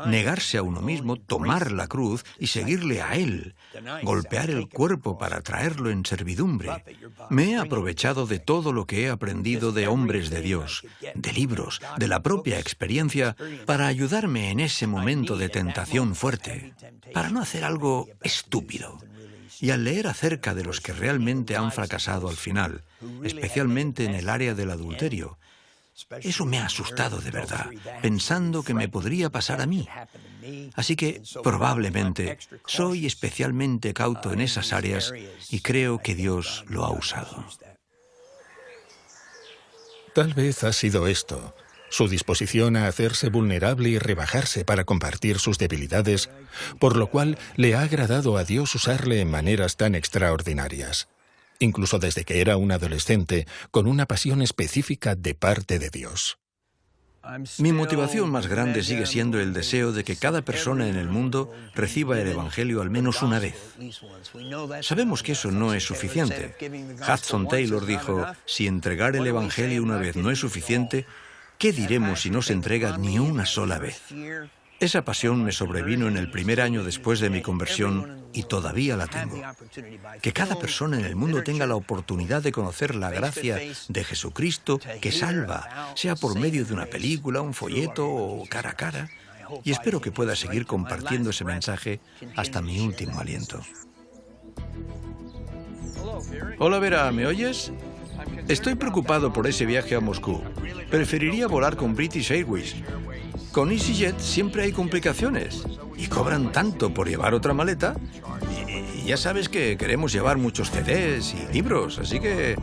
negarse a uno mismo, tomar la cruz y seguirle a Él, golpear el cuerpo para traerlo en servidumbre. Me he aprovechado de todo lo que he aprendido de hombres de Dios, de libros, de la propia experiencia, para ayudarme en ese momento de tentación fuerte, para no hacer algo estúpido. Y al leer acerca de los que realmente han fracasado al final, especialmente en el área del adulterio, eso me ha asustado de verdad, pensando que me podría pasar a mí. Así que, probablemente, soy especialmente cauto en esas áreas y creo que Dios lo ha usado. Tal vez ha sido esto, su disposición a hacerse vulnerable y rebajarse para compartir sus debilidades, por lo cual le ha agradado a Dios usarle en maneras tan extraordinarias, incluso desde que era un adolescente, con una pasión específica de parte de Dios. Mi motivación más grande sigue siendo el deseo de que cada persona en el mundo reciba el Evangelio al menos una vez. Sabemos que eso no es suficiente. Hudson Taylor dijo, si entregar el Evangelio una vez no es suficiente, ¿qué diremos si no se entrega ni una sola vez? Esa pasión me sobrevino en el primer año después de mi conversión y todavía la tengo. Que cada persona en el mundo tenga la oportunidad de conocer la gracia de Jesucristo que salva, sea por medio de una película, un folleto o cara a cara. Y espero que pueda seguir compartiendo ese mensaje hasta mi último aliento. Hola Vera, ¿me oyes? Estoy preocupado por ese viaje a Moscú. Preferiría volar con British Airways. Con EasyJet siempre hay complicaciones y cobran tanto por llevar otra maleta. Y ya sabes que queremos llevar muchos CDs y libros, así que...